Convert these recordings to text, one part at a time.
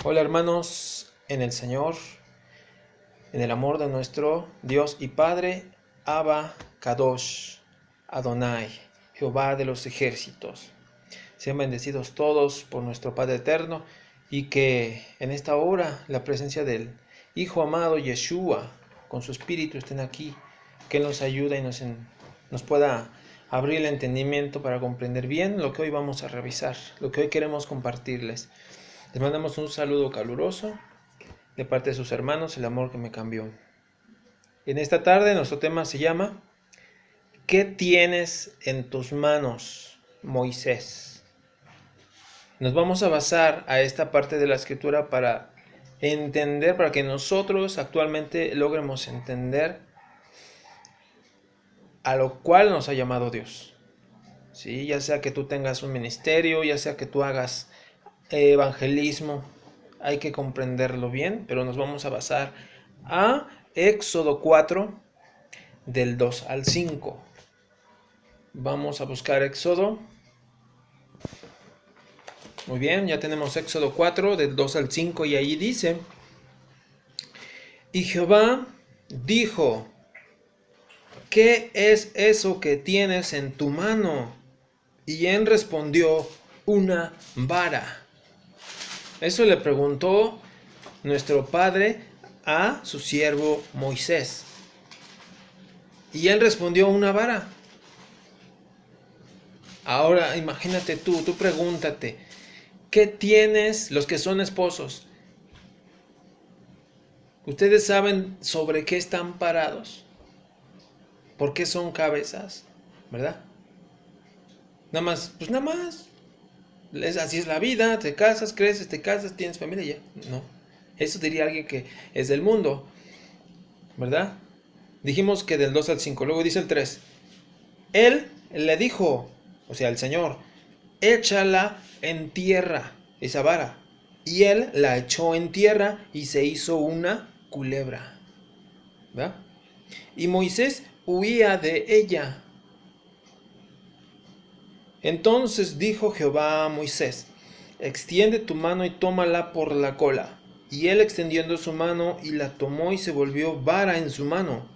Hola hermanos, en el Señor, en el amor de nuestro Dios y Padre, Abba Kadosh, Adonai, Jehová de los ejércitos. Sean bendecidos todos por nuestro Padre eterno y que en esta hora la presencia del Hijo amado Yeshua con su Espíritu estén aquí, que Él nos ayude y nos pueda abrir el entendimiento para comprender bien lo que hoy vamos a revisar, lo que hoy queremos compartirles. Les mandamos un saludo caluroso de parte de sus hermanos, el amor que me cambió. En esta tarde nuestro tema se llama ¿qué tienes en tus manos, Moisés? Nos vamos a basar a esta parte de la escritura para entender, para que nosotros actualmente logremos entender a lo cual nos ha llamado Dios. ¿Sí? Ya sea que tú tengas un ministerio, ya sea que tú hagas evangelismo, hay que comprenderlo bien, pero nos vamos a basar a Éxodo 4 del 2 al 5. Vamos a buscar Éxodo. Muy bien, ya tenemos Éxodo 4 del 2 al 5 y ahí dice: y Jehová dijo, ¿qué es eso que tienes en tu mano? Y él respondió, una vara. Eso le preguntó nuestro padre a su siervo Moisés. Y él respondió, una vara. Ahora imagínate tú pregúntate, ¿qué tienes los que son esposos? ¿Ustedes saben sobre qué están parados? ¿Por qué son cabezas? ¿Verdad? Nada más, pues nada más. Así es la vida, te casas, creces, te casas, tienes familia y ya. No. Eso diría alguien que es del mundo. ¿Verdad? Dijimos que del 2 al 5, luego dice el 3. Él le dijo, o sea, el Señor, échala en tierra, esa vara. Y él la echó en tierra y se hizo una culebra. ¿Verdad? Y Moisés huía de ella. Entonces dijo Jehová a Moisés, extiende tu mano y tómala por la cola. Y él extendiendo su mano y la tomó y se volvió vara en su mano.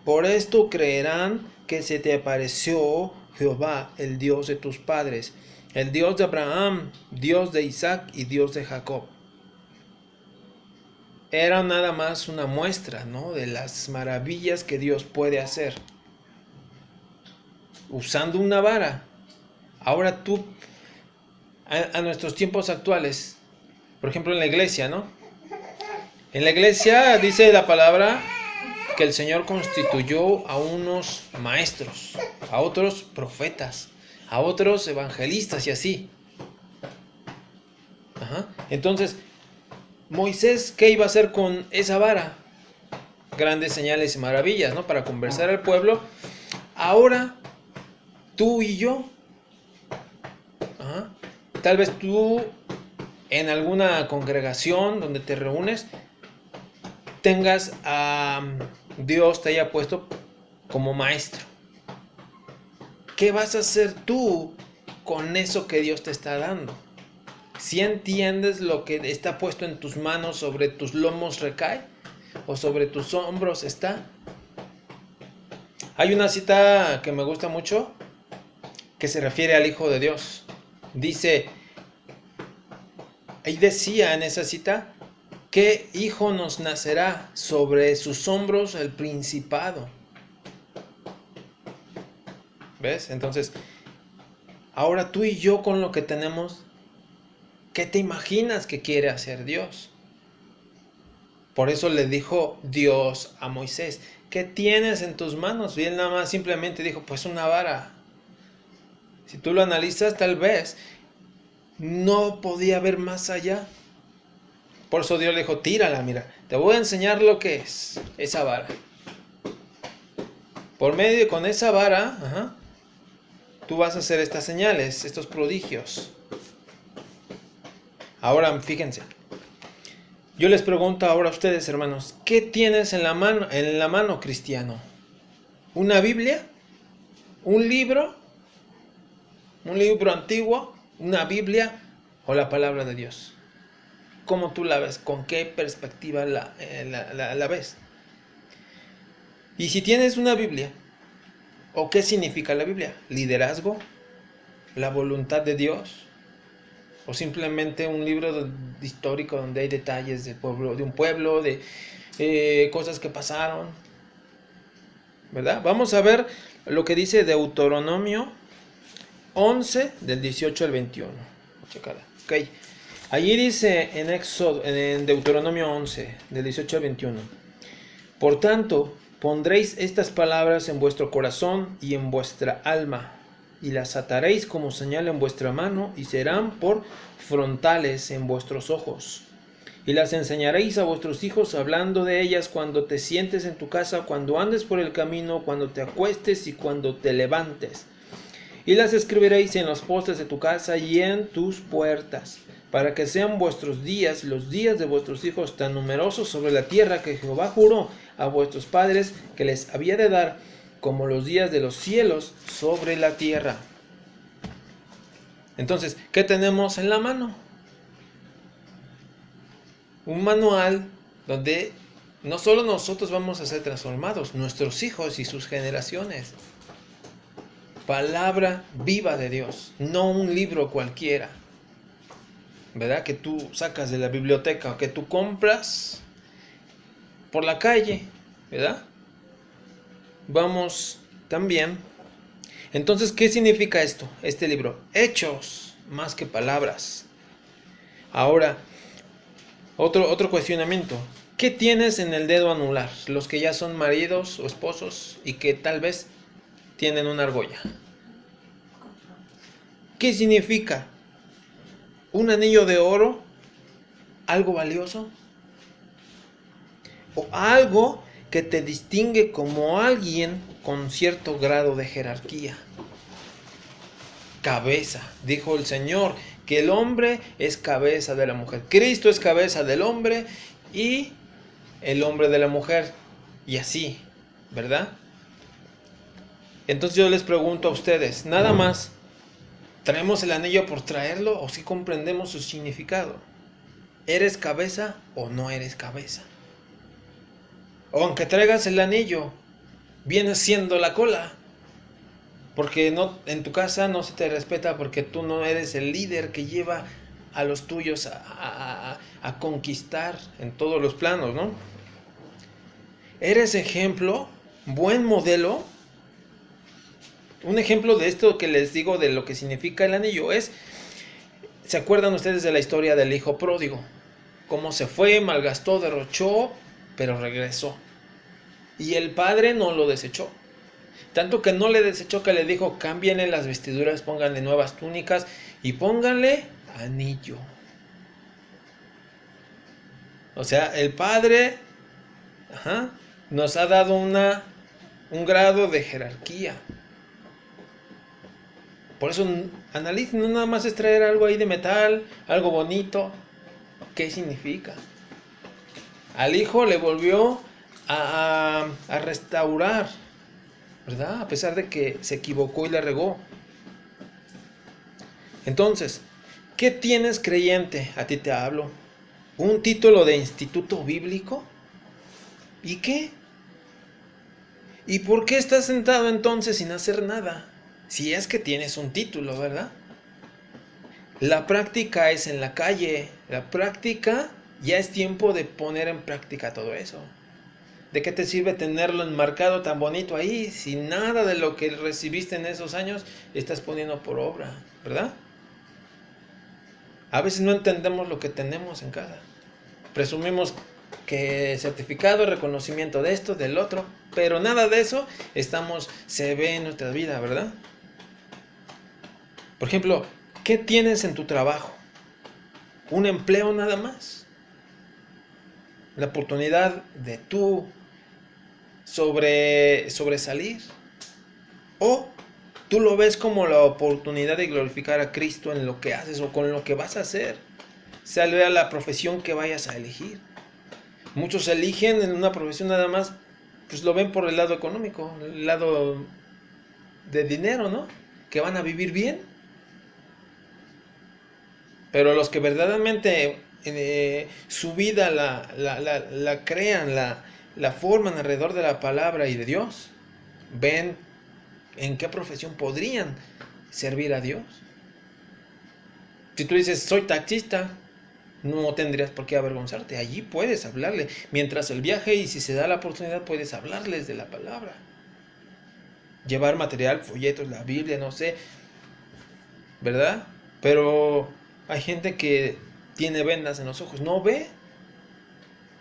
Por esto creerán que se te apareció Jehová, el Dios de tus padres, el Dios de Abraham, Dios de Isaac y Dios de Jacob. Era nada más una muestra, ¿no?, de las maravillas que Dios puede hacer usando una vara. Ahora tú, a nuestros tiempos actuales, por ejemplo en la iglesia, ¿no? En la iglesia dice la palabra que el Señor constituyó a unos maestros, a otros profetas, a otros evangelistas y así. Entonces, Moisés, ¿qué iba a hacer con esa vara? Grandes señales y maravillas, ¿no? Para conversar al pueblo. Ahora, tú y yo, tal vez tú en alguna congregación donde te reúnes, tengas a Dios te haya puesto como maestro. ¿Qué vas a hacer tú con eso que Dios te está dando? ¿Si entiendes lo que está puesto en tus manos, sobre tus lomos recae o sobre tus hombros está? Hay una cita que me gusta mucho que se refiere al Hijo de Dios. Dice, ahí decía en esa cita, ¿qué hijo nos nacerá? Sobre sus hombros el principado. ¿Ves? Entonces, ahora tú y yo con lo que tenemos, ¿qué te imaginas que quiere hacer Dios? Por eso le dijo Dios a Moisés, ¿qué tienes en tus manos? Y él nada más simplemente dijo, pues una vara. Si tú lo analizas, tal vez no podía ver más allá. Por eso Dios le dijo, tírala, mira, te voy a enseñar lo que es esa vara. Por medio con esa vara, tú vas a hacer estas señales, estos prodigios. Ahora, fíjense. Yo les pregunto ahora a ustedes, hermanos, ¿qué tienes en la mano, cristiano? ¿Una Biblia? ¿Un libro? ¿Un libro antiguo? ¿Una Biblia? ¿O la palabra de Dios? cómo tú la ves, con qué perspectiva la ves. Y si tienes una Biblia, ¿o qué significa la Biblia? ¿Liderazgo? ¿La voluntad de Dios? ¿O simplemente un libro histórico donde hay detalles de un pueblo, de cosas que pasaron? ¿Verdad? Vamos a ver lo que dice Deuteronomio 11, del 18 al 21. Checala. Ok. Allí dice en Deuteronomio 11, del 18 al 21. Por tanto, pondréis estas palabras en vuestro corazón y en vuestra alma, y las ataréis como señal en vuestra mano, y serán por frontales en vuestros ojos. Y las enseñaréis a vuestros hijos, hablando de ellas cuando te sientes en tu casa, cuando andes por el camino, cuando te acuestes y cuando te levantes. Y las escribiréis en los postes de tu casa y en tus puertas, para que sean vuestros días, los días de vuestros hijos, tan numerosos sobre la tierra que Jehová juró a vuestros padres que les había de dar, como los días de los cielos sobre la tierra. Entonces, ¿qué tenemos en la mano? Un manual donde no solo nosotros vamos a ser transformados, nuestros hijos y sus generaciones. Palabra viva de Dios, no un libro cualquiera, ¿verdad? Que tú sacas de la biblioteca o que tú compras por la calle, ¿verdad? Vamos también. Entonces, ¿qué significa esto? Este libro, hechos más que palabras. Ahora, otro cuestionamiento. ¿Qué tienes en el dedo anular? Los que ya son maridos o esposos y que tal vez tienen una argolla. ¿Qué significa? ¿Un anillo de oro? ¿Algo valioso? ¿O algo que te distingue como alguien con cierto grado de jerarquía? Cabeza, dijo el Señor, que el hombre es cabeza de la mujer. Cristo es cabeza del hombre y el hombre de la mujer. Y así, ¿verdad? Entonces yo les pregunto a ustedes, nada más, ¿traemos el anillo por traerlo o si comprendemos su significado? ¿Eres cabeza o no eres cabeza? O aunque traigas el anillo, vienes siendo la cola. Porque no, en tu casa no se te respeta porque tú no eres el líder que lleva a los tuyos a conquistar en todos los planos, ¿no? ¿Eres ejemplo? ¿Buen modelo? Un ejemplo de esto que les digo de lo que significa el anillo es, ¿se acuerdan ustedes de la historia del hijo pródigo? Cómo se fue, malgastó, derrochó, pero regresó. Y el padre no lo desechó. Tanto que no le desechó que le dijo, cámbienle las vestiduras, pónganle nuevas túnicas y pónganle anillo. O sea, el padre nos ha dado un grado de jerarquía. Por eso analicen, no nada más es traer algo ahí de metal, algo bonito. ¿Qué significa? Al hijo le volvió a restaurar, ¿verdad? A pesar de que se equivocó y la regó. Entonces, ¿qué tienes, creyente? A ti te hablo. ¿Un título de instituto bíblico? ¿Y qué? ¿Y por qué estás sentado entonces sin hacer nada? Si es que tienes un título, ¿verdad? La práctica es en la calle. La práctica, ya es tiempo de poner en práctica todo eso. ¿De qué te sirve tenerlo enmarcado tan bonito ahí si nada de lo que recibiste en esos años estás poniendo por obra, ¿verdad? A veces no entendemos lo que tenemos en casa. Presumimos que certificado, reconocimiento de esto, del otro, pero nada de eso se ve en nuestra vida, ¿verdad? Por ejemplo, ¿qué tienes en tu trabajo? ¿Un empleo nada más? La oportunidad de tú sobresalir. ¿O tú lo ves como la oportunidad de glorificar a Cristo en lo que haces o con lo que vas a hacer? Sea la profesión que vayas a elegir. Muchos eligen en una profesión nada más, pues lo ven por el lado económico, el lado de dinero, ¿no? Que van a vivir bien. Pero los que verdaderamente su vida la crean, la forman alrededor de la palabra y de Dios. Ven en qué profesión podrían servir a Dios. Si tú dices, soy taxista, no tendrías por qué avergonzarte. Allí puedes hablarle. Mientras el viaje, y si se da la oportunidad, puedes hablarles de la palabra. Llevar material, folletos, la Biblia, no sé, ¿verdad? Pero hay gente que tiene vendas en los ojos, no ve.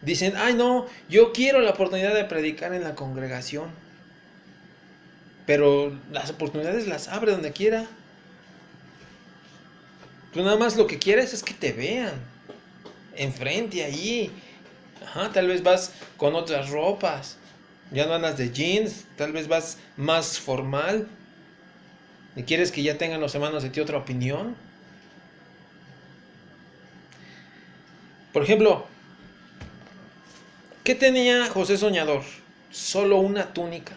Dicen, ay no, yo quiero la oportunidad de predicar en la congregación. Pero las oportunidades las abre donde quiera. Tú nada más lo que quieres es que te vean enfrente, allí. Ajá, tal vez vas con otras ropas. Ya no andas de jeans, tal vez vas más formal. ¿Y quieres que ya tengan los hermanos de ti otra opinión? Por ejemplo, ¿qué tenía José Soñador? Solo una túnica.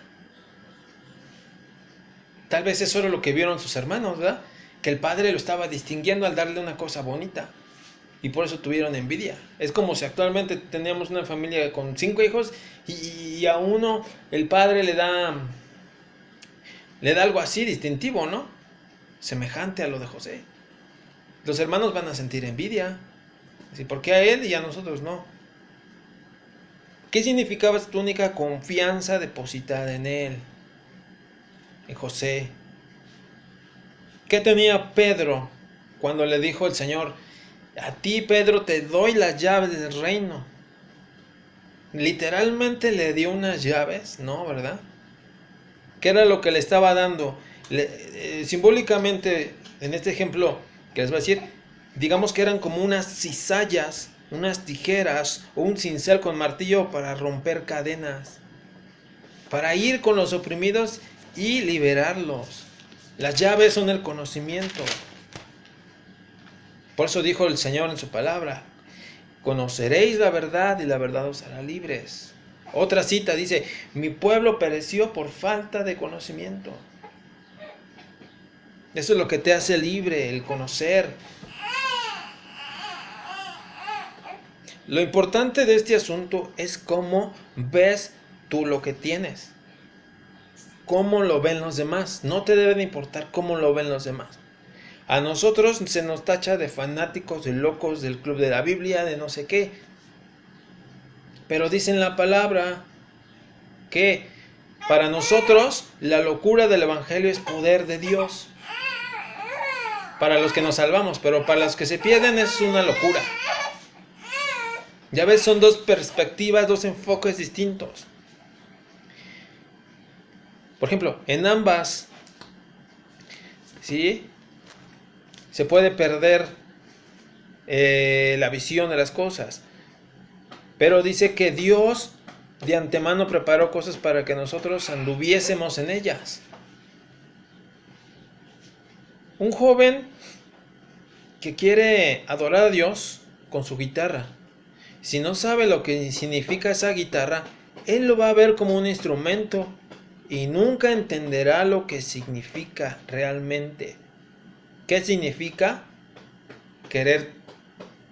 Tal vez eso era lo que vieron sus hermanos, ¿verdad? Que el padre lo estaba distinguiendo al darle una cosa bonita. Y por eso tuvieron envidia. Es como si actualmente teníamos una familia con 5 hijos y a uno el padre le da algo así distintivo, ¿no? Semejante a lo de José. Los hermanos van a sentir envidia. Así, ¿por qué a él y a nosotros no? ¿Qué significaba esta única confianza depositada en él? En José. ¿Qué tenía Pedro cuando le dijo el Señor, a ti Pedro te doy las llaves del reino? Literalmente le dio unas llaves, ¿no? ¿Verdad? ¿Qué era lo que le estaba dando? Simbólicamente, en este ejemplo que les voy a decir, digamos que eran como unas cizallas, unas tijeras o un cincel con martillo para romper cadenas, para ir con los oprimidos y liberarlos. Las llaves son el conocimiento. Por eso dijo el Señor en su palabra, conoceréis la verdad y la verdad os hará libres. Otra cita dice, mi pueblo pereció por falta de conocimiento. Eso es lo que te hace libre, el conocer. Lo importante de este asunto es cómo ves tú lo que tienes. Cómo lo ven los demás. No te debe de importar cómo lo ven los demás. A nosotros se nos tacha de fanáticos, de locos, del club de la Biblia, de no sé qué. Pero dice en la palabra que para nosotros la locura del evangelio es poder de Dios. Para los que nos salvamos, pero para los que se pierden es una locura. Ya ves, son dos perspectivas, dos enfoques distintos. Por ejemplo, en ambas, ¿sí? Se puede perder la visión de las cosas. Pero dice que Dios de antemano preparó cosas para que nosotros anduviésemos en ellas. Un joven que quiere adorar a Dios con su guitarra, si no sabe lo que significa esa guitarra, él lo va a ver como un instrumento y nunca entenderá lo que significa realmente. ¿Qué significa? Querer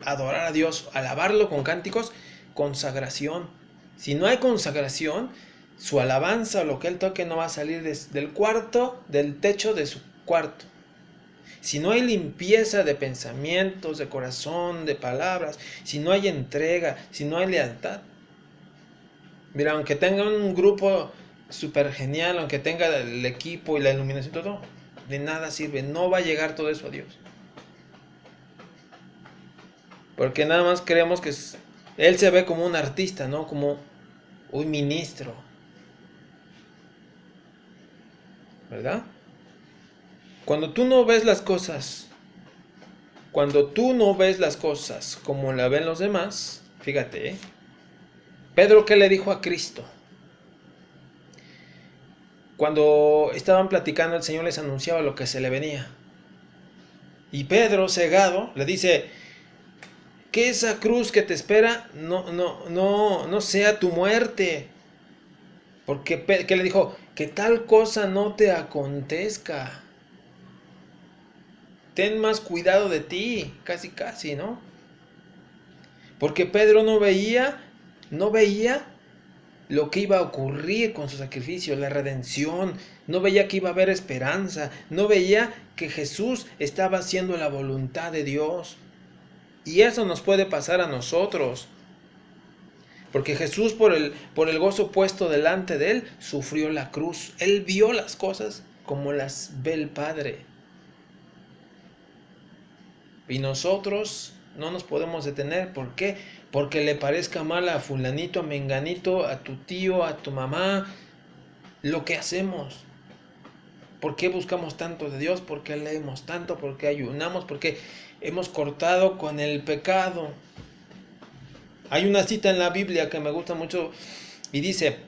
adorar a Dios, alabarlo con cánticos, consagración. Si no hay consagración, su alabanza o lo que él toque no va a salir del cuarto, del techo de su cuarto. Si no hay limpieza de pensamientos, de corazón, de palabras, si no hay entrega, si no hay lealtad. Mira, aunque tenga un grupo súper genial, aunque tenga el equipo y la iluminación, todo, de nada sirve. No va a llegar todo eso a Dios. Porque nada más creemos que él se ve como un artista, ¿no? Como un ministro. ¿Verdad? Cuando tú no ves las cosas como la ven los demás, fíjate, Pedro, ¿qué le dijo a Cristo? Cuando estaban platicando, el Señor les anunciaba lo que se le venía. Y Pedro, cegado, le dice, que esa cruz que te espera no sea tu muerte. Porque, ¿qué le dijo? Que tal cosa no te acontezca. Ten más cuidado de ti, casi, ¿no? Porque Pedro no veía lo que iba a ocurrir con su sacrificio, la redención. No veía que iba a haber esperanza. No veía que Jesús estaba haciendo la voluntad de Dios. Y eso nos puede pasar a nosotros. Porque Jesús, por el gozo puesto delante de él, sufrió la cruz. Él vio las cosas como las ve el Padre. Y nosotros no nos podemos detener. ¿Por qué? Porque le parezca mal a fulanito, a menganito, a tu tío, a tu mamá, lo que hacemos. ¿Por qué buscamos tanto de Dios? ¿Por qué leemos tanto? ¿Por qué ayunamos? ¿Por qué hemos cortado con el pecado? Hay una cita en la Biblia que me gusta mucho y dice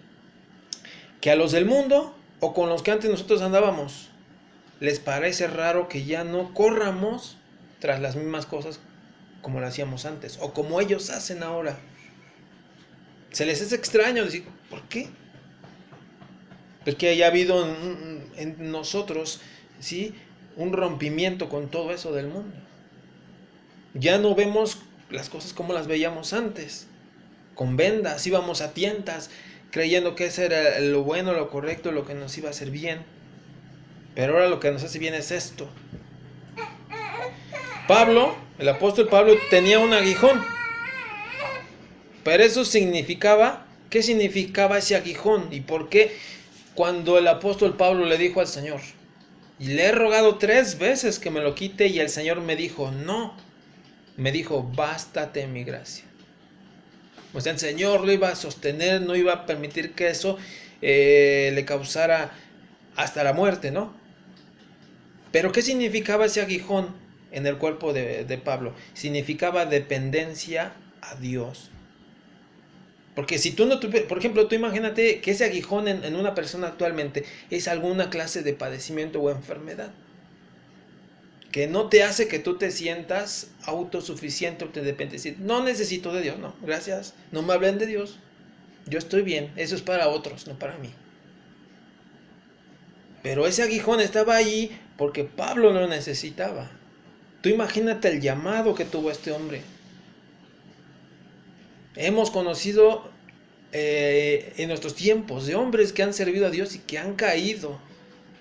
que a los del mundo o con los que antes nosotros andábamos les parece raro que ya no corramos tras las mismas cosas como lo hacíamos antes o como ellos hacen ahora. Se les es extraño decir, ¿por qué? Porque haya habido en nosotros, ¿sí?, un rompimiento con todo eso del mundo. Ya no vemos las cosas como las veíamos antes, con vendas, íbamos a tientas creyendo que eso era lo bueno, lo correcto, lo que nos iba a hacer bien. Pero ahora lo que nos hace bien es esto. Pablo, el apóstol Pablo, tenía un aguijón. Pero eso significaba, ¿qué significaba ese aguijón? ¿Y por qué cuando el apóstol Pablo le dijo al Señor, y le he rogado 3 veces que me lo quite, y el Señor me dijo, no, me dijo, bástate mi gracia? O sea, el Señor lo iba a sostener, no iba a permitir que eso le causara hasta la muerte, ¿no? Pero ¿qué significaba ese aguijón en el cuerpo de Pablo? Significaba dependencia a Dios. Porque si tú no tuvieras, por ejemplo, tú imagínate que ese aguijón en una persona actualmente es alguna clase de padecimiento o enfermedad que no te hace que tú te sientas autosuficiente o te dependes. Decir, no necesito de Dios, no, gracias, no me hablen de Dios, yo estoy bien, eso es para otros, no para mí. Pero ese aguijón estaba ahí porque Pablo lo necesitaba. Tú imagínate el llamado que tuvo este hombre. Hemos conocido en nuestros tiempos de hombres que han servido a Dios y que han caído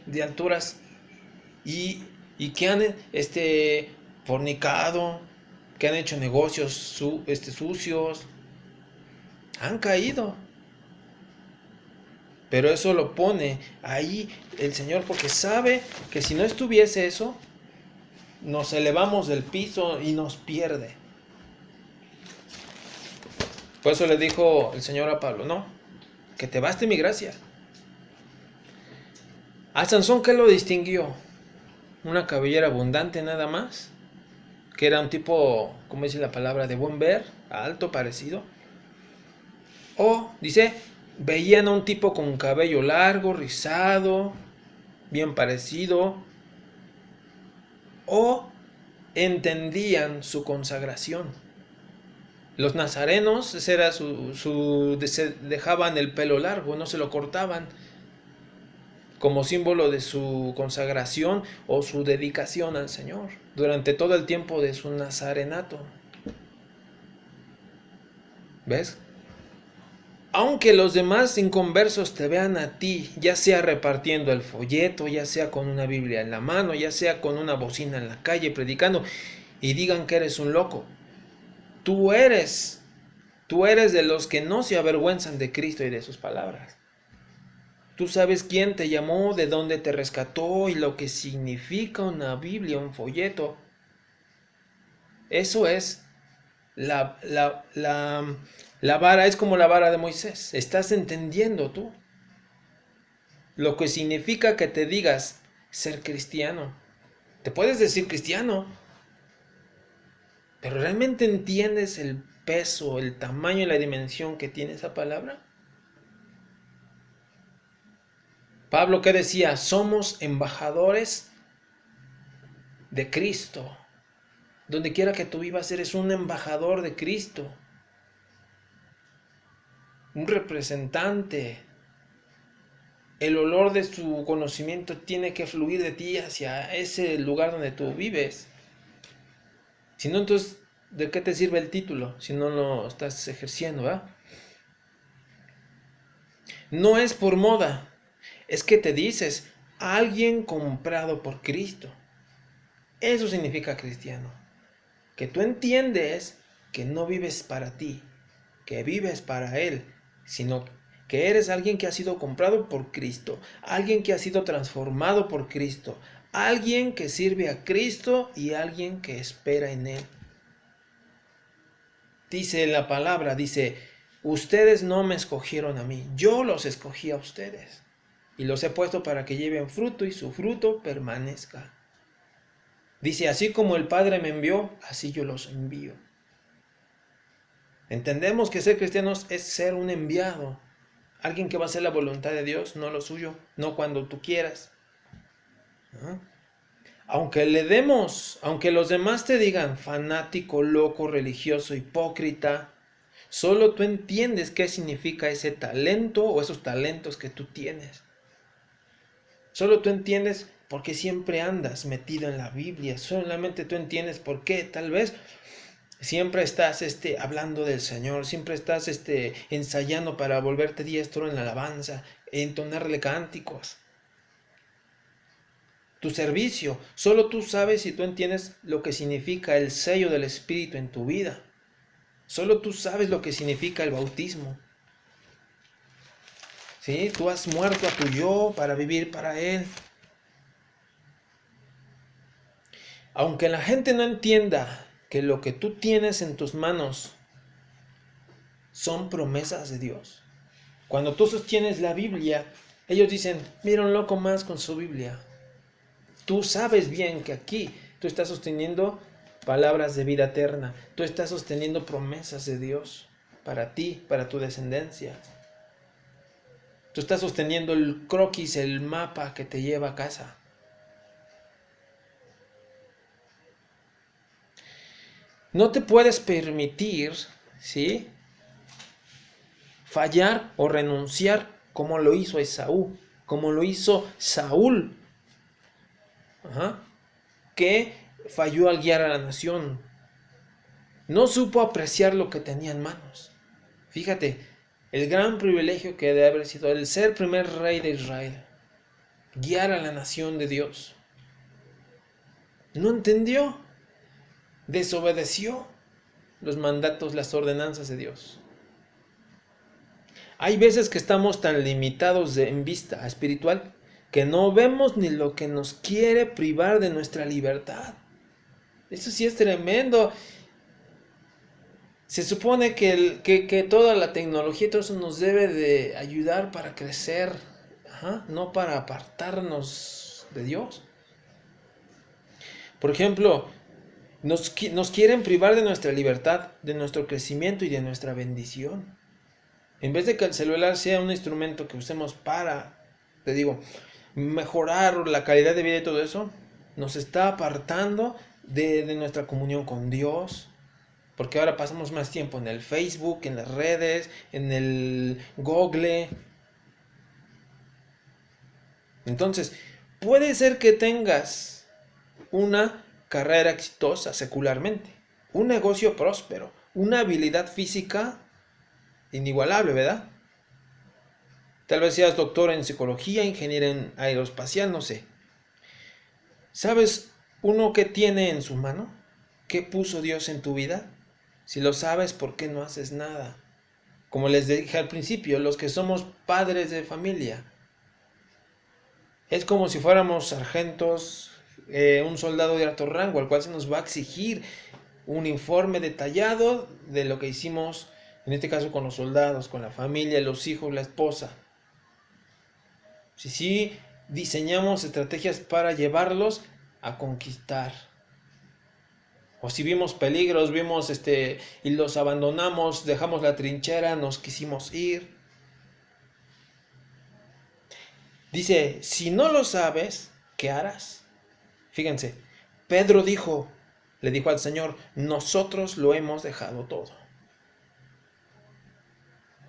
de alturas y que han fornicado, que han hecho negocios sucios, han caído. Pero eso lo pone ahí el Señor porque sabe que si no estuviese eso, nos elevamos del piso y nos pierde. Por eso le dijo el Señor a Pablo, no, que te baste mi gracia. A Sansón, ¿qué lo distinguió? Una cabellera abundante nada más, que era un tipo, ¿cómo dice la palabra?, de buen ver, alto, parecido. O, dice, veían a un tipo con cabello largo, rizado, bien parecido. O entendían su consagración. Los nazarenos, ese era se dejaban el pelo largo, no se lo cortaban, como símbolo de su consagración o su dedicación al Señor durante todo el tiempo de su nazarenato. ¿Ves? Aunque los demás inconversos te vean a ti, ya sea repartiendo el folleto, ya sea con una Biblia en la mano, ya sea con una bocina en la calle predicando, y digan que eres un loco, tú eres de los que no se avergüenzan de Cristo y de sus palabras. Tú sabes quién te llamó, de dónde te rescató y lo que significa una Biblia, un folleto. Eso es la vara, es como la vara de Moisés. ¿Estás entendiendo tú lo que significa que te digas ser cristiano? Te puedes decir cristiano, pero ¿realmente entiendes el peso, el tamaño y la dimensión que tiene esa palabra? Pablo, ¿qué decía? Somos embajadores de Cristo. Donde quiera que tú vivas, eres un embajador de Cristo. Un representante. El olor de su conocimiento tiene que fluir de ti hacia ese lugar donde tú vives. Si no, entonces ¿de qué te sirve el título si no lo estás ejerciendo, ¿verdad? No es por moda, es que te dices, alguien comprado por Cristo. Eso significa cristiano. Que tú entiendes que no vives para ti, que vives para Él, sino que eres alguien que ha sido comprado por Cristo, alguien que ha sido transformado por Cristo, alguien que sirve a Cristo y alguien que espera en Él. Dice la palabra, dice, ustedes no me escogieron a mí, yo los escogí a ustedes y los he puesto para que lleven fruto y su fruto permanezca. Dice, así como el Padre me envió, así yo los envío. Entendemos que ser cristianos es ser un enviado, alguien que va a hacer la voluntad de Dios, no lo suyo, no cuando tú quieras. ¿Ah? Aunque los demás te digan fanático, loco, religioso, hipócrita, solo tú entiendes qué significa ese talento o esos talentos que tú tienes. Solo tú entiendes por qué siempre andas metido en la Biblia. Solamente tú entiendes por qué. Tal vez siempre estás hablando del Señor. Siempre estás ensayando para volverte diestro en la alabanza. Entonarle cánticos. Tu servicio. Solo tú sabes y tú entiendes lo que significa el sello del Espíritu en tu vida. Solo tú sabes lo que significa el bautismo. ¿Sí? Tú has muerto a tu yo para vivir para Él. Aunque la gente no entienda que lo que tú tienes en tus manos son promesas de Dios. Cuando tú sostienes la Biblia, ellos dicen, mira un loco más con su Biblia. Tú sabes bien que aquí tú estás sosteniendo palabras de vida eterna. Tú estás sosteniendo promesas de Dios para ti, para tu descendencia. Tú estás sosteniendo el croquis, el mapa que te lleva a casa. No te puedes permitir, ¿sí?, fallar o renunciar como lo hizo Esaú, como lo hizo Saúl, que falló al guiar a la nación. No supo apreciar lo que tenía en manos. Fíjate, el gran privilegio que debe haber sido el ser primer rey de Israel, guiar a la nación de Dios. No entendió, desobedeció los mandatos, las ordenanzas de Dios. Hay veces que estamos tan limitados en vista espiritual que no vemos ni lo que nos quiere privar de nuestra libertad. Eso sí es tremendo. Se supone que toda la tecnología y todo eso nos debe de ayudar para crecer, no para apartarnos de Dios. Por ejemplo, nos quieren privar de nuestra libertad, de nuestro crecimiento y de nuestra bendición. En vez de que el celular sea un instrumento que usemos para, te digo, mejorar la calidad de vida y todo eso, nos está apartando de nuestra comunión con Dios. Porque ahora pasamos más tiempo en el Facebook, en las redes, en el Google. Entonces, puede ser que tengas una carrera exitosa secularmente, un negocio próspero, una habilidad física inigualable, ¿verdad? Tal vez seas doctor en psicología, ingeniero en aeroespacial, no sé. ¿Sabes uno qué tiene en su mano? ¿Qué puso Dios en tu vida? Si lo sabes, ¿por qué no haces nada? Como les dije al principio, los que somos padres de familia, es como si fuéramos sargentos, un soldado de alto rango, al cual se nos va a exigir un informe detallado de lo que hicimos, en este caso con los soldados, con la familia, los hijos, la esposa. Si sí diseñamos estrategias para llevarlos a conquistar. O si vimos peligros, y los abandonamos, dejamos la trinchera, nos quisimos ir. Dice, si no lo sabes, ¿qué harás? Fíjense, Pedro le dijo al Señor, nosotros lo hemos dejado todo.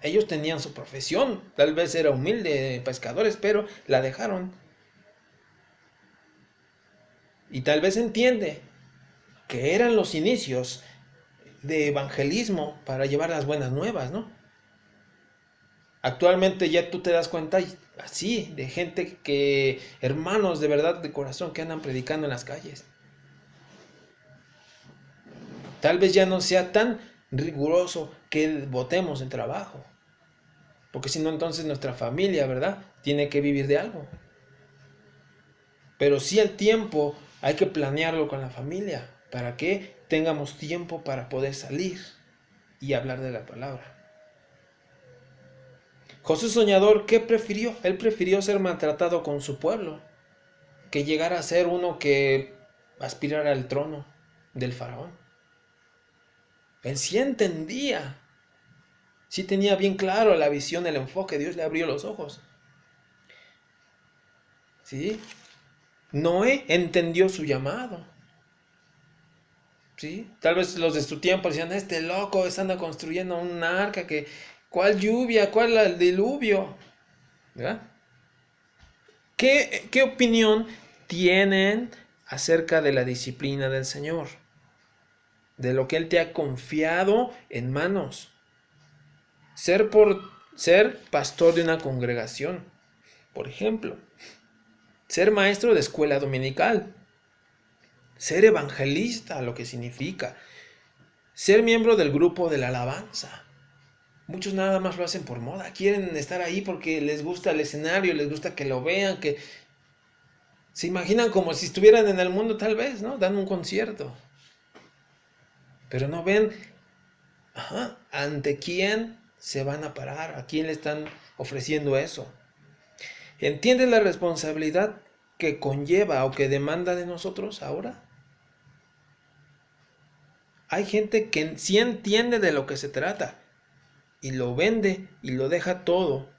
Ellos tenían su profesión, tal vez era humilde, pescadores, pero la dejaron. Y tal vez entiende que eran los inicios de evangelismo para llevar las buenas nuevas, ¿no? Actualmente ya tú te das cuenta así de gente que, hermanos de verdad de corazón que andan predicando en las calles. Tal vez ya no sea tan riguroso que votemos el trabajo, porque si no entonces nuestra familia, ¿verdad? Tiene que vivir de algo. Pero sí el tiempo hay que planearlo con la familia, para que tengamos tiempo para poder salir y hablar de la palabra. José Soñador, ¿qué prefirió? Él prefirió ser maltratado con su pueblo, que llegar a ser uno que aspirara al trono del faraón. Él sí entendía, sí tenía bien claro la visión, el enfoque, Dios le abrió los ojos. ¿Sí? Noé entendió su llamado. ¿Sí? Tal vez los de su tiempo decían, este loco anda construyendo un arca, que ¿cuál lluvia? ¿Cuál el diluvio? ¿Verdad? ¿Qué opinión tienen acerca de la disciplina del Señor? De lo que Él te ha confiado en manos. Ser pastor de una congregación, por ejemplo. Ser maestro de escuela dominical. Ser evangelista, lo que significa. Ser miembro del grupo de la alabanza. Muchos nada más lo hacen por moda. Quieren estar ahí porque les gusta el escenario, les gusta que lo vean, que se imaginan como si estuvieran en el mundo tal vez, ¿no? Dan un concierto. Pero no ven ante quién se van a parar, a quién le están ofreciendo eso. ¿Entiendes la responsabilidad que conlleva o que demanda de nosotros ahora? Hay gente que sí entiende de lo que se trata y lo vende y lo deja todo,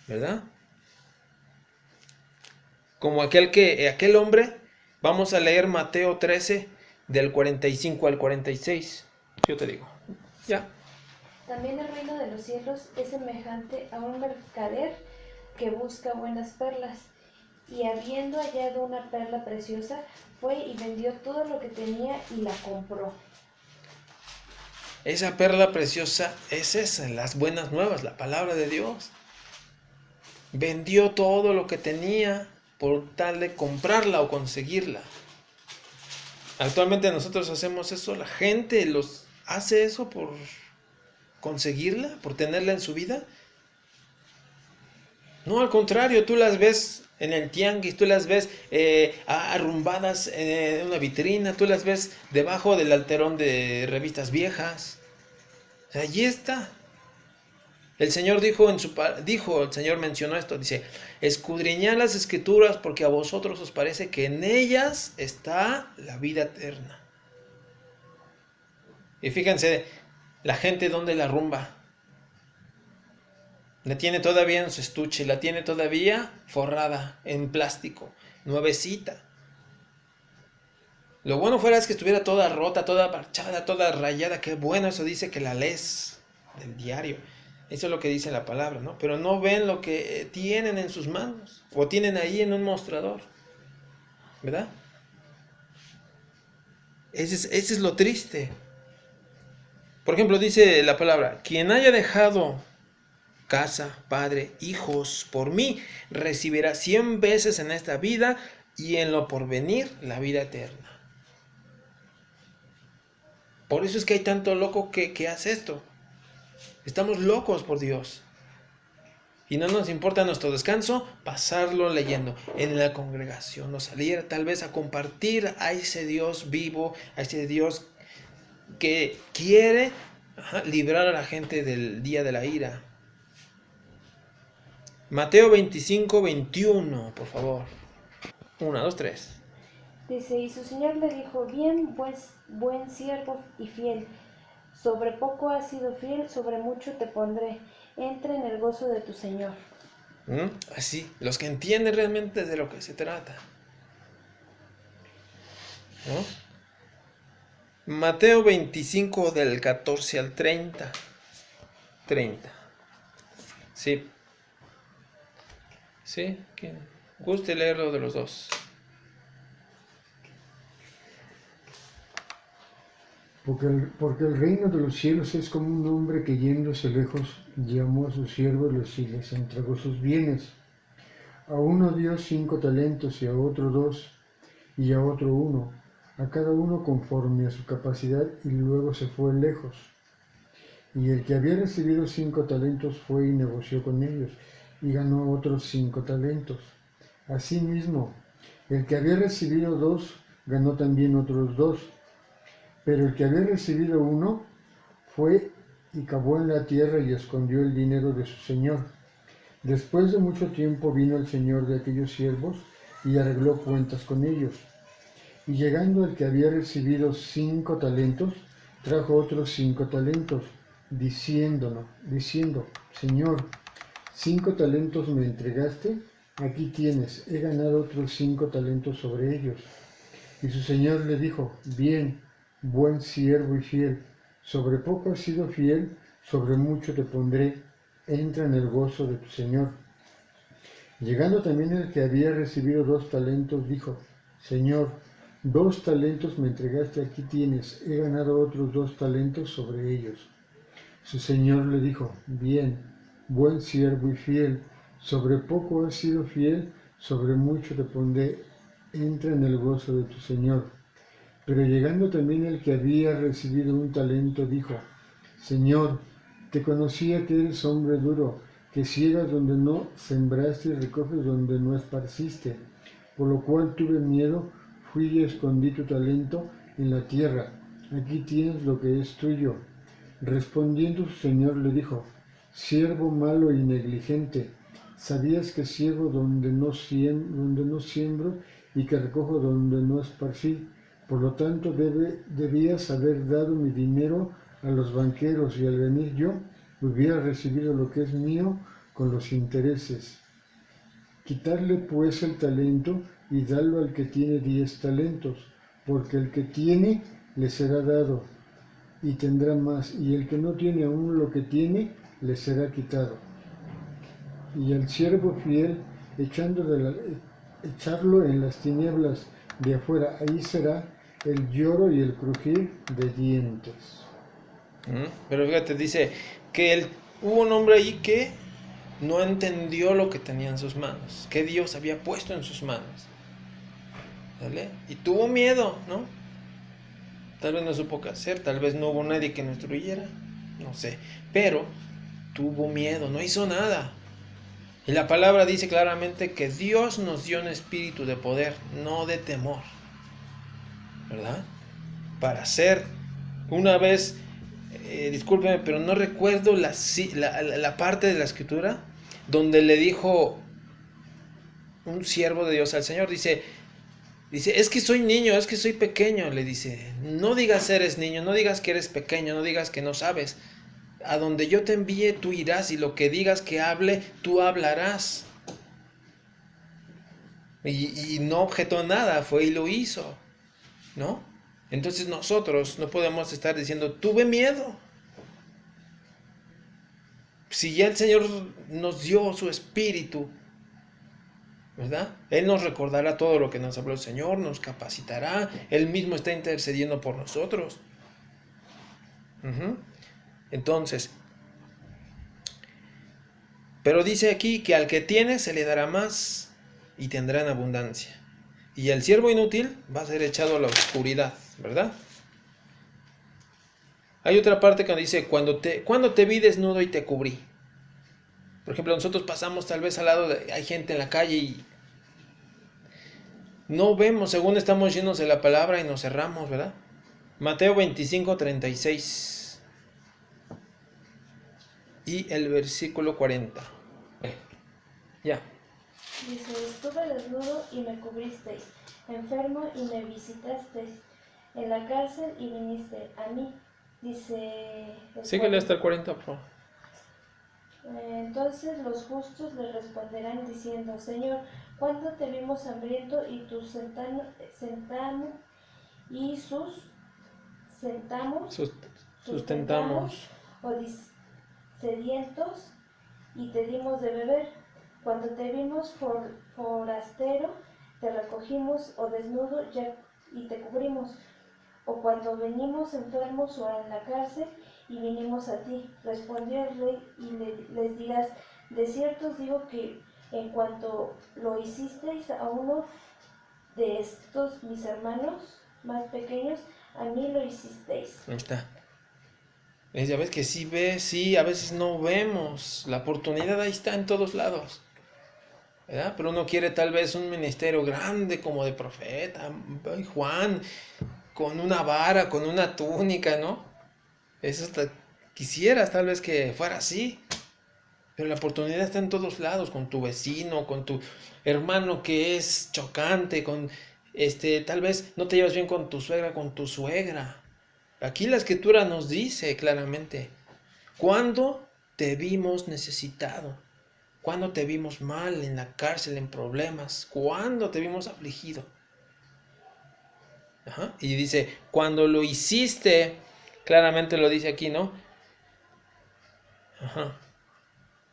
¿verdad? Como aquel hombre, vamos a leer Mateo 13 del 45 al 46. Yo te digo, ya. También el reino de los cielos es semejante a un mercader que busca buenas perlas, y habiendo hallado una perla preciosa, fue y vendió todo lo que tenía y la compró. Esa perla preciosa es esa, las buenas nuevas, la palabra de Dios. Vendió todo lo que tenía por tal de comprarla o conseguirla. Actualmente nosotros hacemos eso, la gente los hace eso por conseguirla, por tenerla en su vida. No, al contrario, tú las ves en el tianguis, tú las ves arrumbadas en una vitrina, tú las ves debajo del alterón de revistas viejas. O sea, allí está. El Señor el Señor mencionó esto, dice, escudriñad las escrituras porque a vosotros os parece que en ellas está la vida eterna. Y fíjense, la gente donde la rumba, la tiene todavía en su estuche, la tiene todavía forrada en plástico, nuevecita. Lo bueno fuera es que estuviera toda rota, toda parchada, toda rayada. Qué bueno, eso dice que la lees del diario. Eso es lo que dice la palabra, ¿no? Pero no ven lo que tienen en sus manos o tienen ahí en un mostrador, ¿verdad? Ese es lo triste. Por ejemplo, dice la palabra, quien haya dejado casa, padre, hijos por mí, recibirá 100 veces en esta vida y en lo porvenir la vida eterna. Por eso es que hay tanto loco que hace esto. Estamos locos por Dios. Y no nos importa nuestro descanso, pasarlo leyendo en la congregación o salir tal vez a compartir a ese Dios vivo, a ese Dios que quiere librar a la gente del día de la ira. Mateo 25-21, por favor. 1, 2, 3. Dice, y su señor le dijo, bien, buen siervo y fiel, sobre poco has sido fiel, sobre mucho te pondré, entra en el gozo de tu señor. Así, los que entienden realmente de lo que se trata, ¿no? Mateo 25 del 14 al 30. 30. Sí. Sí, quien guste leerlo de los dos. porque el reino de los cielos es como un hombre que yéndose lejos llamó a sus siervos y les entregó sus bienes. A uno dio 5 talentos y a otro 2 y a otro 1, a cada uno conforme a su capacidad, y luego se fue lejos. Y el que había recibido 5 talentos fue y negoció con ellos y ganó otros 5 talentos. Asimismo, el que había recibido 2 ganó también otros 2. Pero el que había recibido 1 fue y cavó en la tierra y escondió el dinero de su señor. Después de mucho tiempo vino el señor de aquellos siervos y arregló cuentas con ellos. Y llegando el que había recibido 5 talentos, trajo otros 5 talentos, diciendo, Señor, 5 talentos me entregaste, aquí tienes, he ganado otros 5 talentos sobre ellos. Y su señor le dijo, bien, buen siervo y fiel, sobre poco has sido fiel, sobre mucho te pondré, entra en el gozo de tu señor. Llegando también el que había recibido 2 talentos, dijo, Señor, 2 talentos me entregaste, aquí tienes, he ganado otros 2 talentos sobre ellos. Su señor le dijo, bien, buen siervo y fiel, sobre poco has sido fiel, sobre mucho te pondré, entra en el gozo de tu señor. Pero llegando también el que había recibido 1 talento, dijo, Señor, te conocía que eres hombre duro, que ciegas donde no sembraste y recoges donde no esparciste, por lo cual tuve miedo, fui y escondí tu talento en la tierra, aquí tienes lo que es tuyo. Respondiendo su señor le dijo, siervo malo y negligente, ¿sabías que ciego donde no siembro y que recojo donde no esparcí? Por lo tanto debías haber dado mi dinero a los banqueros y al venir yo hubiera recibido lo que es mío con los intereses. Quitarle pues el talento y darlo al que tiene 10 talentos, porque el que tiene le será dado y tendrá más, y el que no tiene aún lo que tiene le será quitado. Y el siervo fiel echarlo en las tinieblas de afuera, ahí será el lloro y el crujir de dientes. Pero fíjate, dice que hubo un hombre ahí que no entendió lo que tenía en sus manos, que Dios había puesto en sus manos. ¿Vale? Y tuvo miedo, ¿no? Tal vez no supo qué hacer, tal vez no hubo nadie que lo instruyera, no sé. Pero tuvo miedo, no hizo nada. Y la palabra dice claramente que Dios nos dio un espíritu de poder, no de temor. ¿Verdad? Para hacer una vez, discúlpeme, pero no recuerdo la parte de la escritura donde le dijo un siervo de Dios al Señor, dice, es que soy niño, es que soy pequeño, le dice, no digas eres niño, no digas que eres pequeño, no digas que no sabes, a donde yo te envíe tú irás y lo que digas que hable, tú hablarás. Y no objetó nada, fue y lo hizo, ¿no? Entonces nosotros no podemos estar diciendo, tuve miedo. Si ya el Señor nos dio su espíritu, ¿verdad? Él nos recordará todo lo que nos habló el Señor, nos capacitará, Él mismo está intercediendo por nosotros. Entonces, pero dice aquí que al que tiene se le dará más y tendrá en abundancia. Y el siervo inútil va a ser echado a la oscuridad, ¿verdad? Hay otra parte que dice, cuando te vi desnudo y te cubrí. Por ejemplo, nosotros pasamos tal vez al lado hay gente en la calle y no vemos, según estamos llenos de la palabra y nos cerramos, ¿verdad? Mateo 25:36 y el versículo 40. Ya. Dice, estuve desnudo y me cubristeis, enfermo y me visitasteis, en la cárcel y viniste a mí. Dice... Síguele hasta el 40, por favor. Entonces los justos le responderán diciendo, Señor, ¿cuándo te vimos hambriento y sustentamos o sedientos y te dimos de beber? Cuando te vimos forastero, te recogimos o desnudo y te cubrimos. o cuando venimos enfermos o en la cárcel y vinimos a ti? Respondió el rey y les dirás, de cierto os digo que en cuanto lo hicisteis a uno de estos mis hermanos más pequeños, a mí lo hicisteis. Ahí está. Ya ves que sí ves, sí, a veces no vemos. La oportunidad ahí está en todos lados, ¿verdad? Pero uno quiere tal vez un ministerio grande como de profeta, ay, Juan, con una vara, con una túnica, ¿no? Eso quisieras tal vez que fuera así. Pero la oportunidad está en todos lados, con tu vecino, con tu hermano que es chocante, con tal vez no te llevas bien con tu suegra, con tu suegra. Aquí la escritura nos dice claramente, ¿cuándo te vimos necesitado? ¿Cuándo te vimos mal, en la cárcel, en problemas? ¿Cuándo te vimos afligido? Ajá. Y dice, cuando lo hiciste, claramente lo dice aquí, ¿no? Ajá.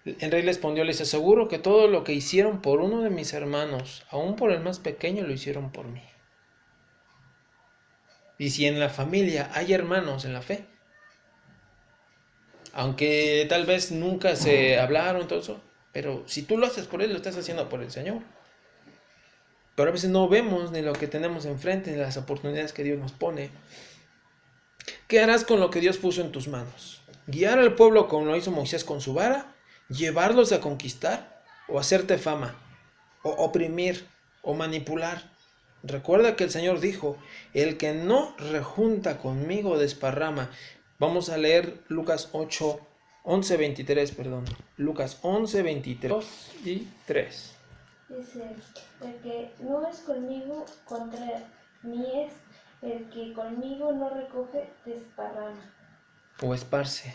El rey respondió, les aseguro que todo lo que hicieron por uno de mis hermanos, aún por el más pequeño, lo hicieron por mí. Y si en la familia hay hermanos en la fe, aunque tal vez nunca se hablaron, todo eso, pero si tú lo haces por él, lo estás haciendo por el Señor. Pero a veces no vemos ni lo que tenemos enfrente, ni las oportunidades que Dios nos pone. ¿Qué harás con lo que Dios puso en tus manos? ¿Guiar al pueblo como lo hizo Moisés con su vara? ¿Llevarlos a conquistar? ¿O hacerte fama? ¿O oprimir? ¿O manipular? Recuerda que el Señor dijo, el que no rejunta conmigo desparrama. Vamos a leer Lucas 11:23, perdón. Lucas 11:23 y 3. Dice, el que no es conmigo, contra mí es, el que conmigo no recoge, desparrama. O esparce.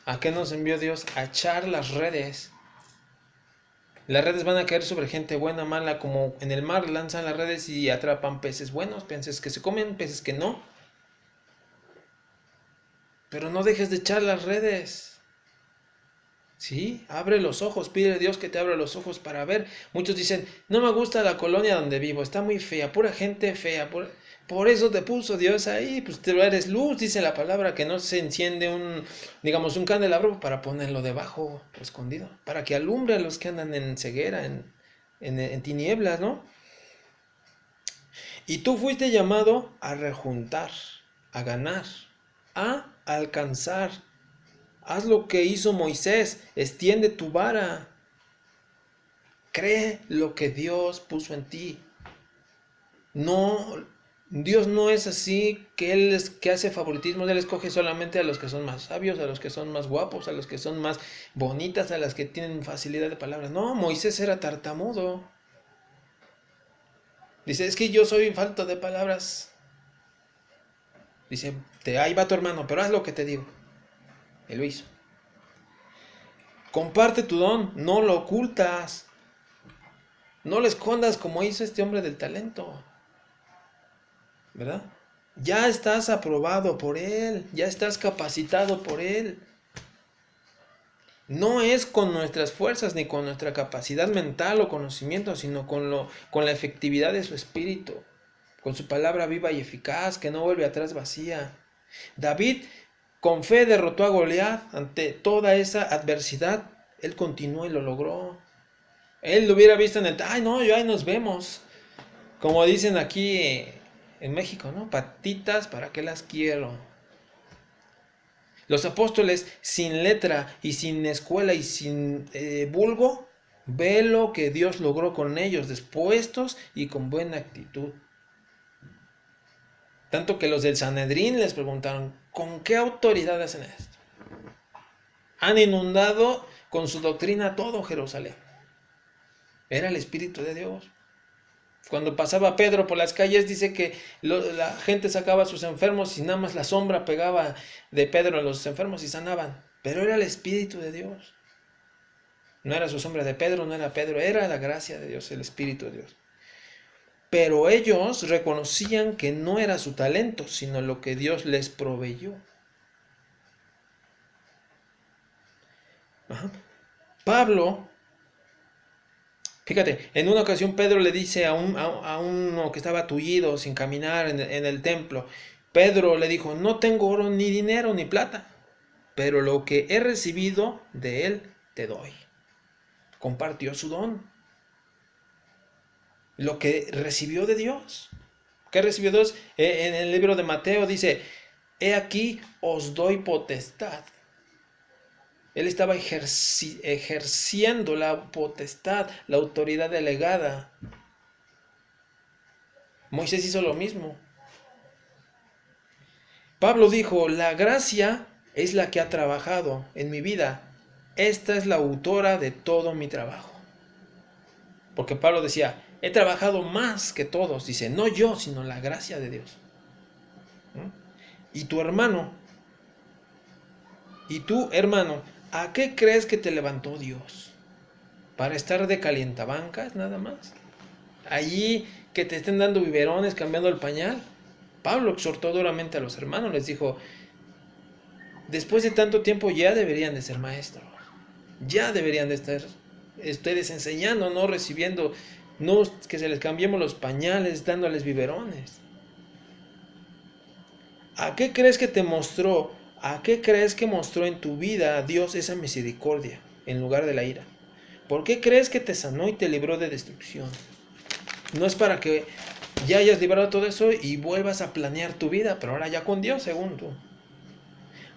¿A qué nos envió Dios? A echar las redes. Las redes van a caer sobre gente buena, mala, como en el mar lanzan las redes y atrapan peces buenos, peces que se comen, peces que no. Pero no dejes de echar las redes. Sí, abre los ojos, pide a Dios que te abra los ojos para ver. Muchos dicen, no me gusta la colonia donde vivo, está muy fea, pura gente fea, por eso te puso Dios ahí, pues tú eres luz, dice la palabra, que no se enciende un candelabro para ponerlo debajo, escondido, para que alumbre a los que andan en ceguera, en tinieblas, ¿no? Y tú fuiste llamado a rejuntar, a ganar, a alcanzar. Haz lo que hizo Moisés, extiende tu vara. Cree lo que Dios puso en ti. No, Dios no es así que que hace favoritismo, Él escoge solamente a los que son más sabios, a los que son más guapos, a los que son más bonitas, a las que tienen facilidad de palabras. No, Moisés era tartamudo. Dice, es que yo soy falto de palabras. Dice, ahí va tu hermano, pero haz lo que te digo. Él lo hizo. Comparte tu don, no lo ocultas. No lo escondas como hizo este hombre del talento. ¿Verdad? Ya estás aprobado por Él, ya estás capacitado por Él. No es con nuestras fuerzas ni con nuestra capacidad mental o conocimiento, sino con la efectividad de su Espíritu, con su palabra viva y eficaz, que no vuelve atrás vacía. David, con fe, derrotó a Goliat ante toda esa adversidad. Él continuó y lo logró. Él lo hubiera visto en el... ¡Ay, no! Ahí nos vemos. Como dicen aquí en México, ¿no? Patitas, ¿para qué las quiero? Los apóstoles, sin letra y sin escuela y sin vulgo, ve lo que Dios logró con ellos, dispuestos y con buena actitud. Tanto que los del Sanedrín les preguntaron, ¿con qué autoridad hacen esto? Han inundado con su doctrina todo Jerusalén. Era el Espíritu de Dios. Cuando pasaba Pedro por las calles, dice que la gente sacaba a sus enfermos y nada más la sombra pegaba de Pedro a los enfermos y sanaban. Pero era el Espíritu de Dios. No era su sombra de Pedro, no era Pedro, era la gracia de Dios, el Espíritu de Dios. Pero ellos reconocían que no era su talento, sino lo que Dios les proveyó. Ajá. Pablo Fíjate, en una ocasión Pedro le dice a uno que estaba tullido, sin caminar en el templo, Pedro le dijo, no tengo oro ni dinero ni plata, pero lo que he recibido de él te doy. Compartió su don. Lo que recibió de Dios. ¿Qué recibió Dios? En el libro de Mateo dice, he aquí os doy potestad. Él estaba ejerciendo la potestad, la autoridad delegada. Moisés hizo lo mismo. Pablo dijo, la gracia es la que ha trabajado en mi vida. Esta es la autora de todo mi trabajo. Porque Pablo decía, he trabajado más que todos. Dice, no yo, sino la gracia de Dios. Y tu hermano, y tú, hermano, ¿a qué crees que te levantó Dios? ¿Para estar de calientabancas nada más? Allí que te estén dando biberones, cambiando el pañal. Pablo exhortó duramente a los hermanos, les dijo, después de tanto tiempo ya deberían de ser maestros. Ya deberían de estar ustedes enseñando, no recibiendo, no que se les cambiemos los pañales, dándoles biberones. ¿A qué crees que te mostró? ¿A qué crees que mostró en tu vida Dios esa misericordia en lugar de la ira? ¿Por qué crees que te sanó y te libró de destrucción? No es para que ya hayas librado todo eso y vuelvas a planear tu vida, pero ahora ya con Dios, según tú.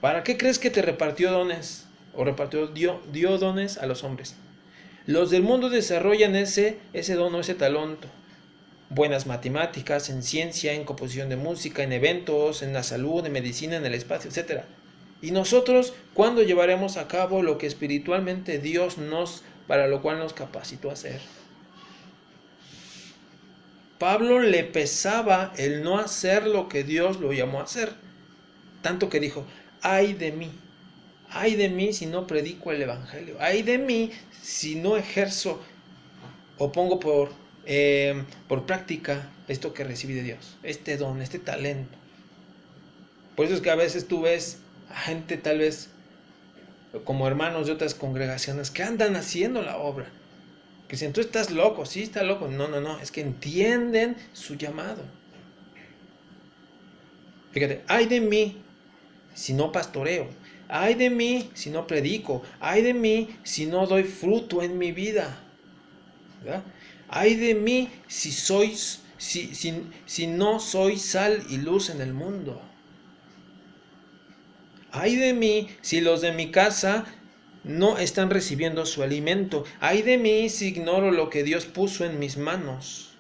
¿Para qué crees que te repartió dones? O dio dones a los hombres. Los del mundo desarrollan ese don o ese talento. Buenas matemáticas, en ciencia, en composición de música, en eventos, en la salud, en medicina, en el espacio, etc. Y nosotros, ¿cuándo llevaremos a cabo lo que espiritualmente Dios para lo cual nos capacitó a hacer? Pablo le pesaba el no hacer lo que Dios lo llamó a hacer. Tanto que dijo, ay de mí si no predico el evangelio, ay de mí si no ejerzo o pongo por práctica esto que recibí de Dios, este don, este talento. Por eso es que a veces tú ves a gente tal vez como hermanos de otras congregaciones que andan haciendo la obra, que dicen, tú estás loco, sí está loco, no, es que entienden su llamado. Fíjate, ay de mí si no pastoreo, ay de mí si no predico, ay de mí si no doy fruto en mi vida, ¿verdad? Ay de mí si no soy sal y luz en el mundo. Ay de mí si los de mi casa no están recibiendo su alimento. Ay de mí si ignoro lo que Dios puso en mis manos.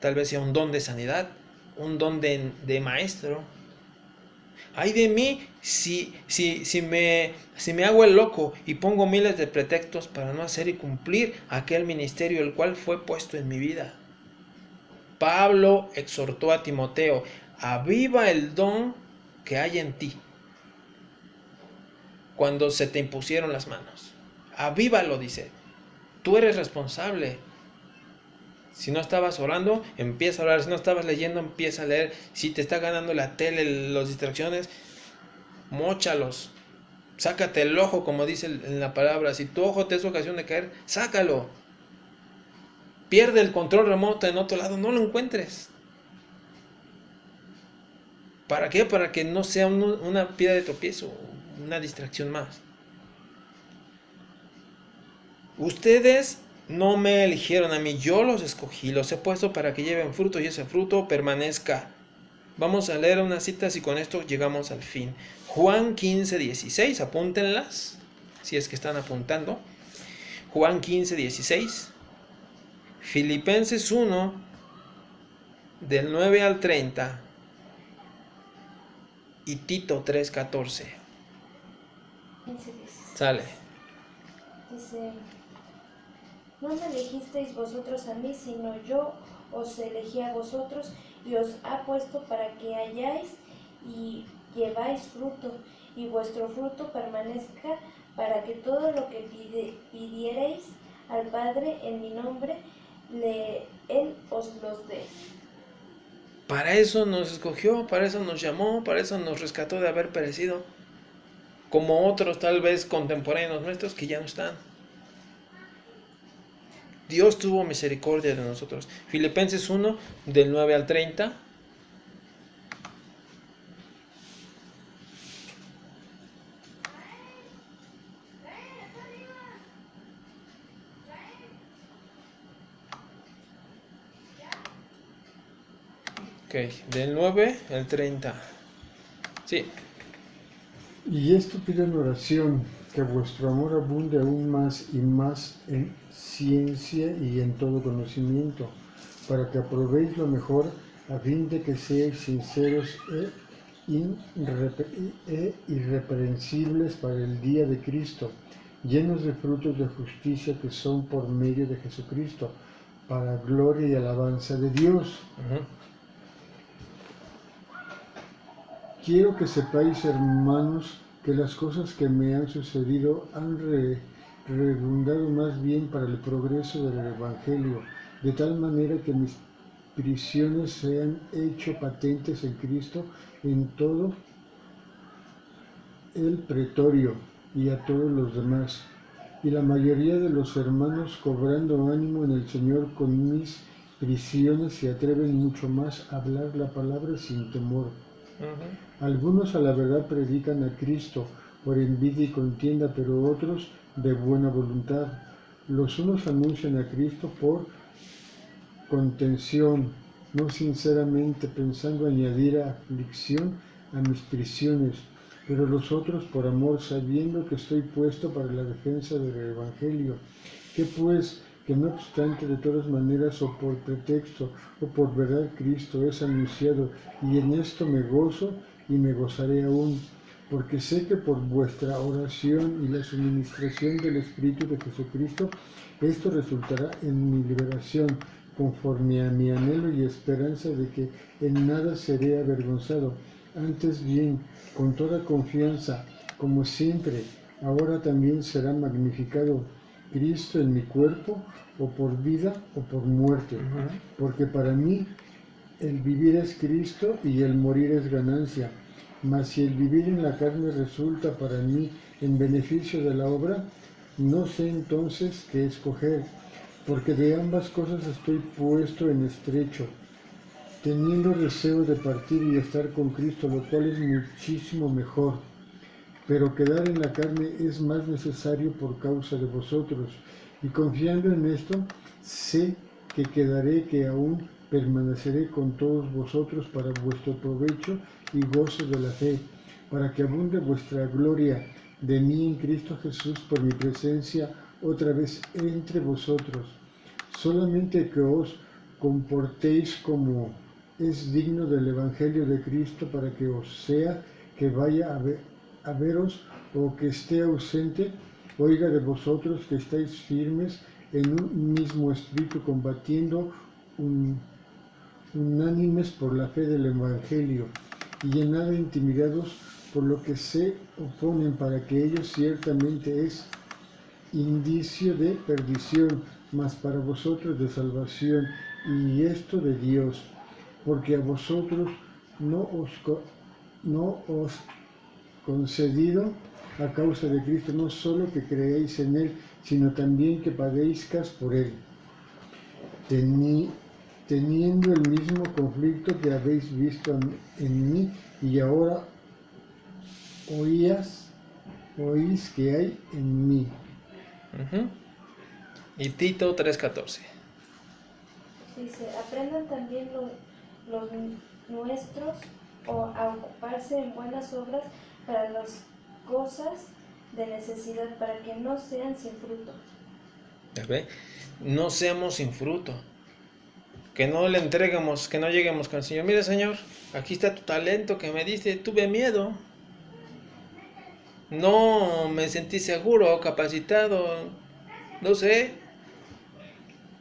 Tal vez sea un don de sanidad, un don de maestro. Ay de mí si me hago el loco y pongo miles de pretextos para no hacer y cumplir aquel ministerio el cual fue puesto en mi vida. Pablo exhortó a Timoteo, aviva el don que hay en ti cuando se te impusieron las manos. Avívalo, dice. Tú eres responsable. Si no estabas orando, empieza a orar. Si no estabas leyendo, empieza a leer. Si te está ganando la tele, las distracciones, móchalos. Sácate el ojo, como dice en la palabra. Si tu ojo te es ocasión de caer, sácalo. Pierde el control remoto en otro lado, no lo encuentres. ¿Para qué? Para que no sea una piedra de tropiezo, una distracción más. Ustedes no me eligieron a mí, yo los escogí, los he puesto para que lleven fruto y ese fruto permanezca. Vamos a leer unas citas y con esto llegamos al fin. Juan 15:16, apúntenlas, si es que están apuntando. Juan 15:16. Filipenses 1, del 9 al 30. Y Tito 3:14. 15:16. Sale. Dice, no me elegisteis vosotros a mí, sino yo os elegí a vosotros y os ha puesto para que hayáis y lleváis fruto, y vuestro fruto permanezca, para que todo lo que pidierais al Padre en mi nombre, Él os los dé. Para eso nos escogió, para eso nos llamó, para eso nos rescató de haber perecido, como otros tal vez contemporáneos nuestros que ya no están. Dios tuvo misericordia de nosotros. Filipenses 1, del 9 al 30. Ok, del 9 al 30. Sí. Y esto pido en oración, que vuestro amor abunde aún más y más en ciencia y en todo conocimiento, para que aprobéis lo mejor, a fin de que seáis sinceros e irreprensibles para el día de Cristo, llenos de frutos de justicia que son por medio de Jesucristo, para gloria y alabanza de Dios. Quiero que sepáis, hermanos, que las cosas que me han sucedido han redundado más bien para el progreso del Evangelio, de tal manera que mis prisiones se han hecho patentes en Cristo en todo el pretorio y a todos los demás. Y la mayoría de los hermanos, cobrando ánimo en el Señor con mis prisiones, se atreven mucho más a hablar la palabra sin temor. Algunos a la verdad predican a Cristo por envidia y contienda, pero otros de buena voluntad. Los unos anuncian a Cristo por contención, no sinceramente, pensando añadir aflicción a mis prisiones, pero los otros por amor, sabiendo que estoy puesto para la defensa del Evangelio. Que pues, que no obstante de todas maneras o por pretexto o por verdad Cristo es anunciado, y en esto me gozo y me gozaré aún, porque sé que por vuestra oración y la suministración del Espíritu de Jesucristo, esto resultará en mi liberación, conforme a mi anhelo y esperanza de que en nada seré avergonzado, antes bien, con toda confianza, como siempre, ahora también será magnificado Cristo en mi cuerpo, o por vida o por muerte, porque para mí el vivir es Cristo y el morir es ganancia. Mas si el vivir en la carne resulta para mí en beneficio de la obra, no sé entonces qué escoger, porque de ambas cosas estoy puesto en estrecho, teniendo deseo de partir y estar con Cristo, lo cual es muchísimo mejor. Pero quedar en la carne es más necesario por causa de vosotros, y confiando en esto, sé que quedaré, que aún permaneceré con todos vosotros para vuestro provecho y gozo de la fe, para que abunde vuestra gloria de mí en Cristo Jesús por mi presencia otra vez entre vosotros. Solamente que os comportéis como es digno del Evangelio de Cristo, para que os sea que vaya a veros o que esté ausente, oiga de vosotros que estáis firmes en un mismo espíritu, combatiendo unánimes por la fe del Evangelio, y en nada intimidados por lo que se oponen, para que ellos ciertamente es indicio de perdición, mas para vosotros de salvación, y esto de Dios, porque a vosotros no os concedido a causa de Cristo, no solo que creéis en Él, sino también que padezcas por Él, teniendo el mismo conflicto que habéis visto en mí, y ahora oís que hay en mí. Y Tito 3:14. Dice, aprendan también los nuestros a ocuparse en buenas obras para las cosas de necesidad, para que no sean sin fruto. ¿Ve? No seamos sin fruto. Que no le entreguemos, que no lleguemos con el Señor. Mire, Señor, aquí está tu talento que me diste. Tuve miedo. No me sentí seguro, capacitado. No sé.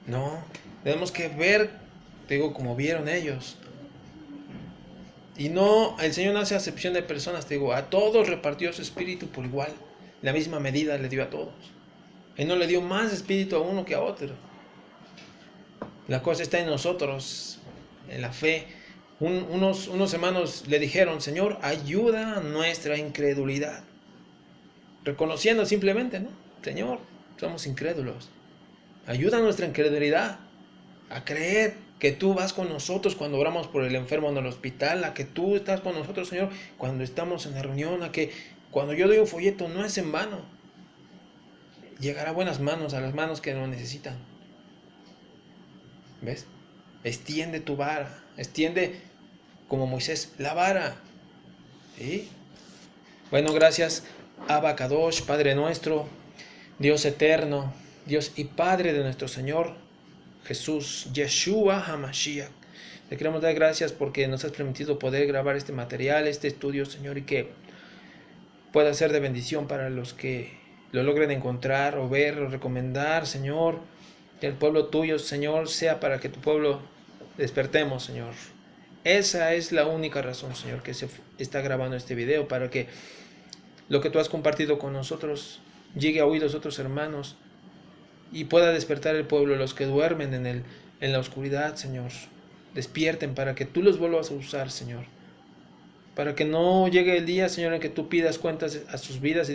No, tenemos que ver, digo, como vieron ellos. Y no, el Señor no hace acepción de personas, te digo, a todos repartió su espíritu por igual. La misma medida le dio a todos. Él no le dio más espíritu a uno que a otro. La cosa está en nosotros, en la fe. Unos hermanos le dijeron, Señor, ayuda a nuestra incredulidad. Reconociendo simplemente, ¿no? Señor, somos incrédulos. Ayuda a nuestra incredulidad a creer que tú vas con nosotros cuando oramos por el enfermo en el hospital, a que tú estás con nosotros, Señor, cuando estamos en la reunión, a que cuando yo doy un folleto no es en vano. Llegará a buenas manos, a las manos que lo necesitan. ¿Ves? Extiende tu vara, extiende como Moisés la vara. ¿Sí? Bueno, gracias, Abba Kadosh, Padre nuestro, Dios eterno, Dios y Padre de nuestro Señor Jesús, Yeshua HaMashiach. Te queremos dar gracias porque nos has permitido poder grabar este material, este estudio, Señor, y que pueda ser de bendición para los que lo logren encontrar o ver o recomendar, Señor. Que el pueblo tuyo, Señor, sea para que tu pueblo despertemos, Señor. Esa es la única razón, Señor, que se está grabando este video, para que lo que tú has compartido con nosotros llegue a oídos de otros hermanos y pueda despertar el pueblo, los que duermen en la oscuridad, Señor. Despierten para que tú los vuelvas a usar, Señor. Para que no llegue el día, Señor, en que tú pidas cuentas a sus vidas y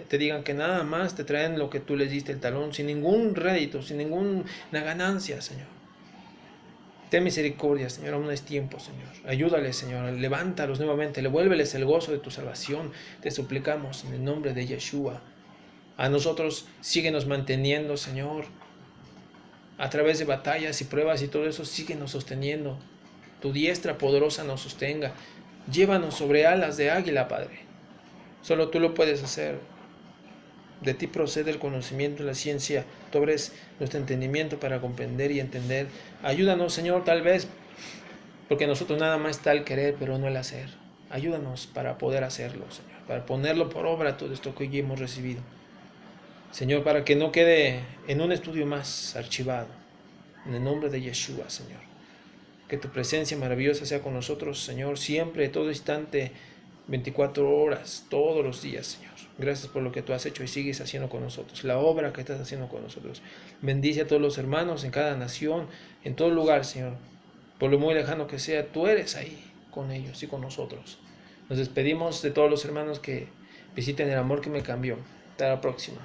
te digan que nada más te traen lo que tú les diste el talón, sin ningún rédito, sin ninguna ganancia, Señor. Ten misericordia, Señor, aún es tiempo, Señor. Ayúdales, Señor, levántalos nuevamente, devuélveles el gozo de tu salvación. Te suplicamos en el nombre de Yeshua. A nosotros síguenos manteniendo, Señor. A través de batallas y pruebas y todo eso, síguenos sosteniendo. Tu diestra poderosa nos sostenga. Llévanos sobre alas de águila, Padre. Solo tú lo puedes hacer. De ti procede el conocimiento y la ciencia. Tú abres nuestro entendimiento para comprender y entender. Ayúdanos, Señor, tal vez, porque nosotros nada más está el querer, pero no el hacer. Ayúdanos para poder hacerlo, Señor, para ponerlo por obra todo esto que hoy hemos recibido. Señor, para que no quede en un estudio más archivado. En el nombre de Yeshua, Señor. Que tu presencia maravillosa sea con nosotros, Señor, siempre, todo instante, 24 horas, todos los días, Señor. Gracias por lo que tú has hecho y sigues haciendo con nosotros, la obra que estás haciendo con nosotros. Bendice a todos los hermanos en cada nación, en todo lugar, Señor. Por lo muy lejano que sea, tú eres ahí con ellos y con nosotros. Nos despedimos de todos los hermanos que visiten el amor que me cambió. Hasta la próxima.